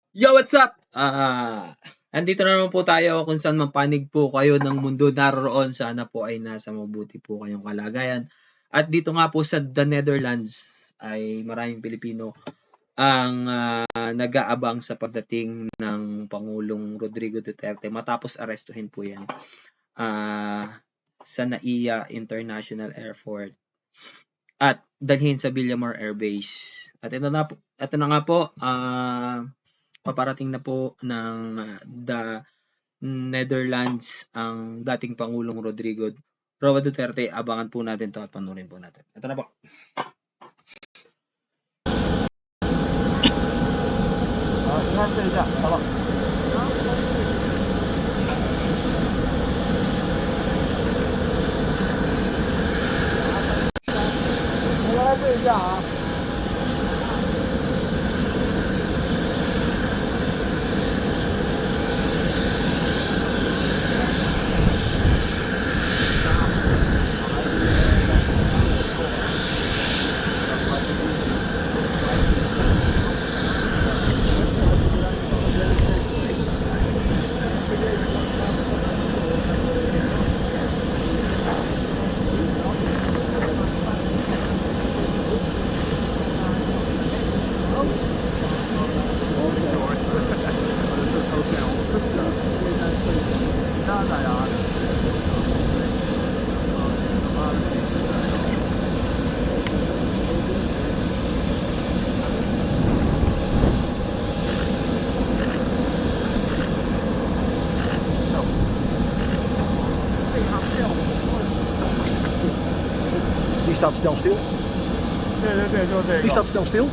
Yo, what's up? Andito na naman po tayo kung saan mapanig po kayo ng mundo naroon. Sana po ay nasa mabuti po kayong kalagayan. At dito nga po sa The Netherlands ay maraming Pilipino ang nag-aabang sa pagdating ng Pangulong Rodrigo Duterte matapos arestuhin po yan sa NAIA International Airport at dalhin sa Villamor Air Base. At ito na nga po, paparating na po ng the Netherlands ang dating Pangulong Rodrigo Duterte. Abangan po natin to at panurin po natin. Ito na po. Die staat snel stil. Nee, Die staat snel stil.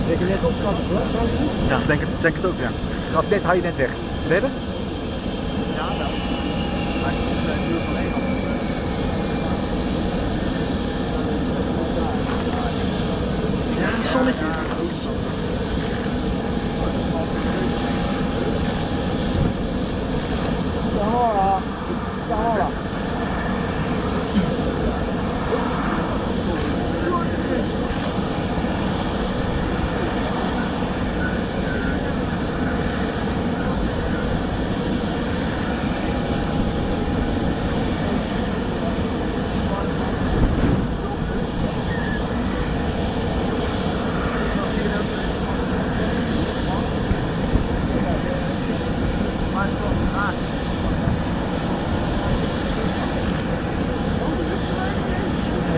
Denk je net op, Ja, denk het ook, ja. Gaat net, haal je net weg. Redden? Ja, wel. Maar het is een uur geleden. Ja, zonnetje.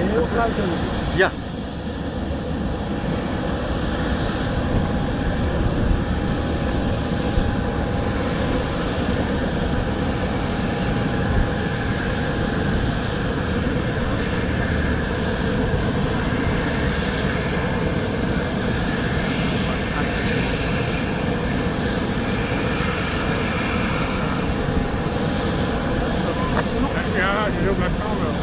Heel klein. Ja. Ja, die is ook naar staan wel.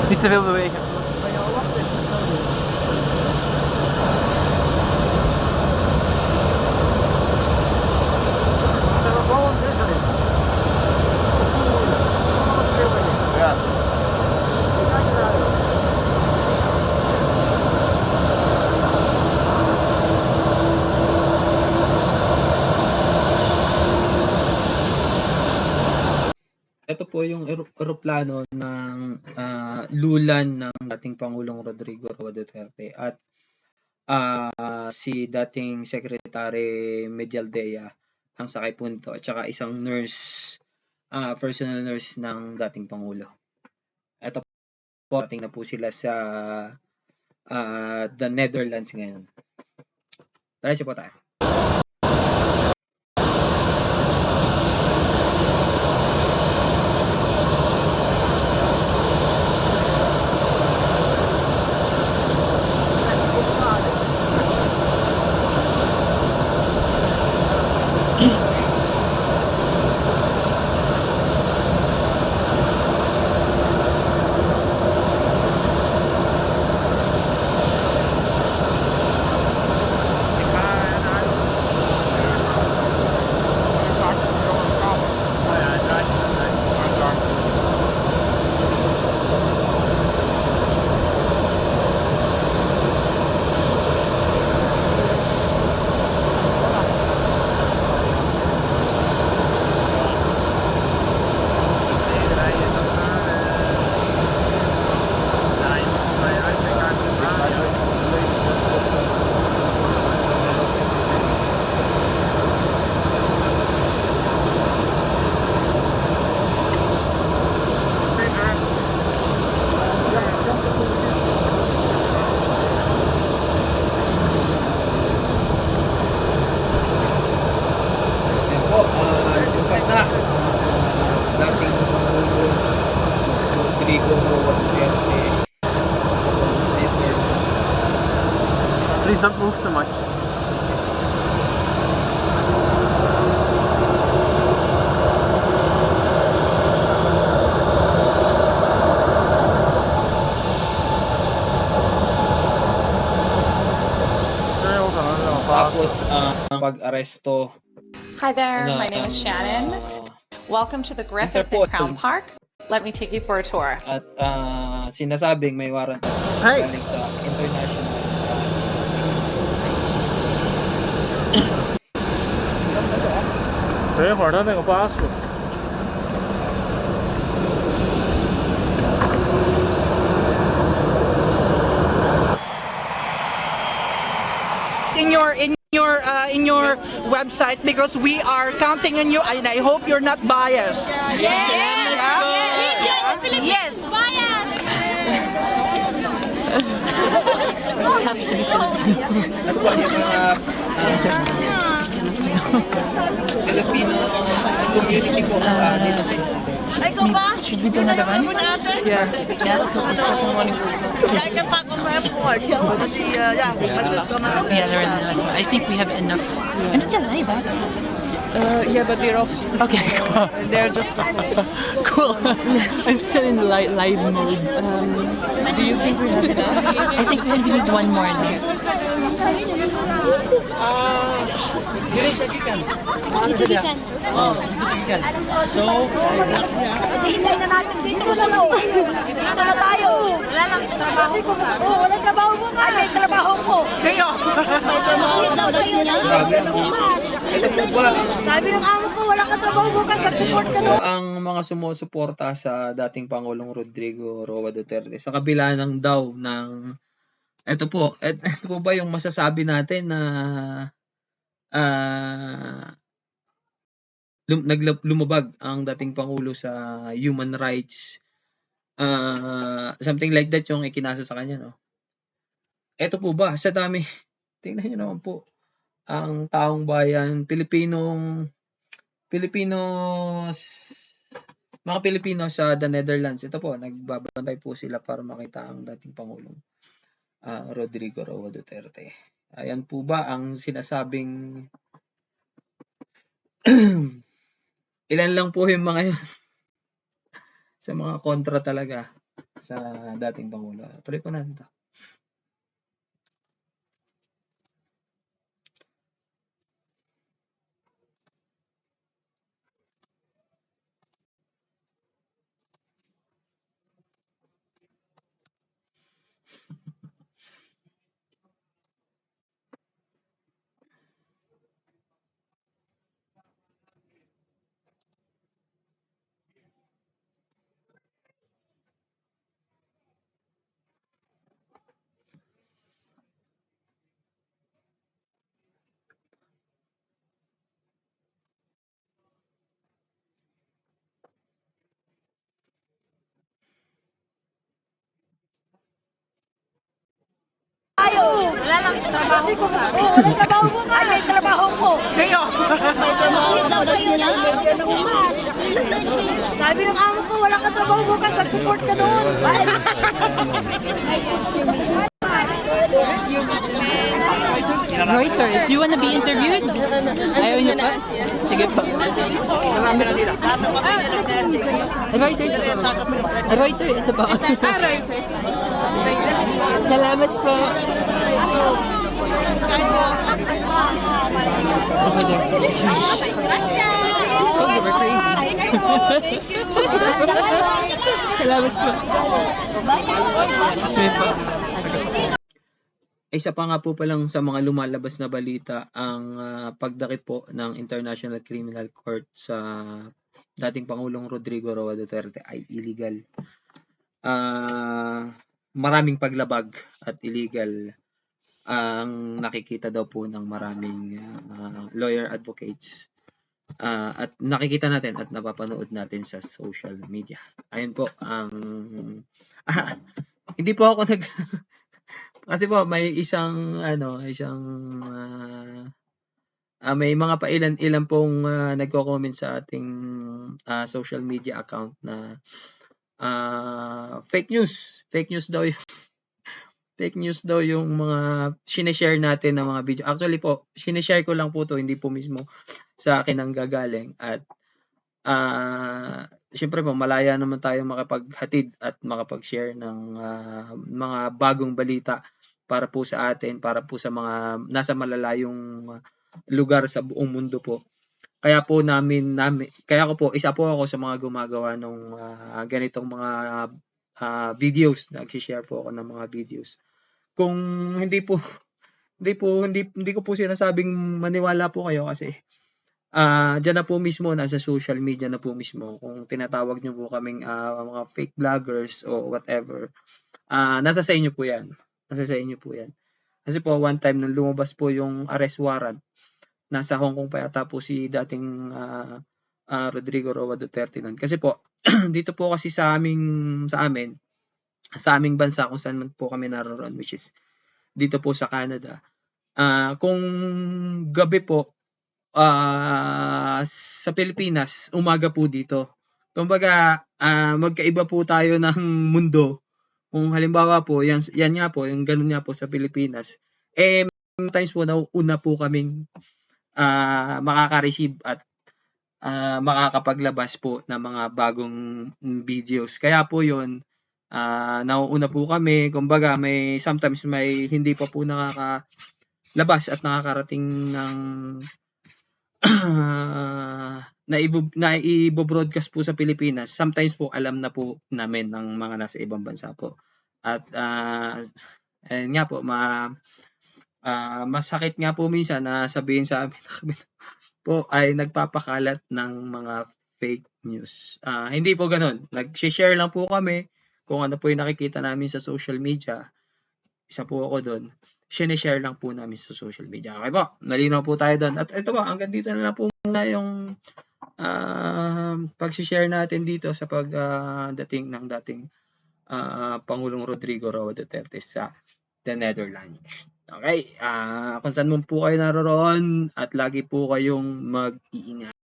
Niet te veel bewegen. ito po yung eroplano ng lulan ng dating Pangulong Rodrigo Roa Duterte at si dating Secretary Medialdea ang sakay po nito at saka isang nurse, personal nurse ng dating Pangulo. Ito po, ating na po sila sa the Netherlands ngayon. Diretso po tayo. Please don't move too much. Tapos ang pag-aresto. Hi there, my name is Shannon. Welcome to the Griffith in Crown Park. Let me take you for a tour. At sinasabing may warrant galing sa international. 等一会儿他那个巴士。in your website because we are counting on you and I hope you're not biased. Yes. Ano po yung mga Filipino community po dito sa Ay, ko ba? Should we do another one? Yeah. Yeah, that's what the second one is. Yeah, I can pack on my report. Kasi, my sister na. Yeah, they're in the last one. I think we have enough. I'm still live, Yeah, but they're off. Okay, cool. They're just Cool. I'm still in live mode. Do you think we have enough? I think we need one more in there. Hintay na natin dito sa loob. Dito na tayo. Wala lang trabaho ko. Wala trabaho ko nga. May trabaho ko. Kayo! ito po ba Sabi ng amo ko, wala ka trabaho bukas. Support ka doon. ang mga sumusuporta sa dating Pangulong Rodrigo Roa Duterte sa kabila ng daw ng ito po ba yung masasabi natin na lumabag ang dating Pangulo sa human rights, something like that yung ikinasa sa kanya, no? Ito po ba, sa dami, tingnan nyo naman po, ang taong bayan, mga Pilipino sa the Netherlands, ito po, nagbabantay po sila para makita ang dating Pangulong Rodrigo Roa Duterte. Ayan po ba ang sinasabing ilan lang po yung mga yun sa mga kontra talaga sa dating Pangulo. Tuloy po natin ito. lang trabaho ko. Oo, wala trabaho ko. Ay, may trabaho ko. Ngayon. Sabi ng amo ko, wala ka trabaho bukas. Mag-support ka doon. Reuters, do you want to be interviewed? Ayaw niyo pa? Sige po. Reuters. Reuters, ito po. Reuters. Salamat po. Salamat po. Sige po. Isa pa nga po palang sa mga lumalabas na balita ang pagdakip po ng International Criminal Court sa dating Pangulong Rodrigo Roa Duterte ay illegal. Maraming paglabag at illegal ang nakikita daw po ng maraming lawyer advocates. At nakikita natin at napapanood natin sa social media. Ayun po ang hindi po ako kasi po may may mga pailan-ilan pong nagko-comment sa ating social media account na fake news daw yung fake news daw yung mga sineshare natin na mga video. Actually po, sineshare ko lang po to, hindi po mismo sa akin ang gagaling. At siyempre po, malaya naman tayo makapaghatid at makapag-share ng mga bagong balita para po sa atin, para po sa mga nasa malalayong lugar sa buong mundo po. Kaya po kaya ko po, isa po ako sa mga gumagawa ng ganitong mga videos, nag-share po ako ng mga videos. Kung hindi ko po sinasabing maniwala po kayo kasi diyan na po mismo, nasa social media na po mismo, kung tinatawag nyo po kaming mga fake vloggers o whatever, nasa sa inyo po yan. Kasi po one time nung lumabas po yung arrest warrant, nasa Hong Kong pa yata po si dating Rodrigo Roa Duterte nun. Kasi po dito po kasi sa aming bansa kung saan man po kami naroon, which is dito po sa Canada. Kung gabi po sa Pilipinas, umaga po dito. Kumbaga, magkaiba po tayo ng mundo. Kung halimbawa po, yan nga po, yung ganun nga po sa Pilipinas, sometimes po nauna po kaming makaka-receive at makakapaglabas po ng mga bagong videos. Kaya po yun, nauuna po kami. Kumbaga, sometimes may hindi pa po nakakalabas at nakakarating ng na i-broadcast po sa Pilipinas. Sometimes po alam na po namin ng mga nasa ibang bansa po. At ayun nga po, masakit nga po minsan na sabihin sa amin po ay nagpapakalat ng mga fake news. Hindi po ganoon. Nag-share lang po kami kung ano po yung nakikita namin sa social media. Isa po ako doon. Share lang po namin sa social media. Okay po, malinaw po tayo doon. At ito po, hanggang dito na lang po muna yung pag-share natin dito sa pagdating ng dating Pangulong Rodrigo Roa Duterte sa the Netherlands. Okay, kung saan mo po kayo naroon at lagi po kayong mag-iingat.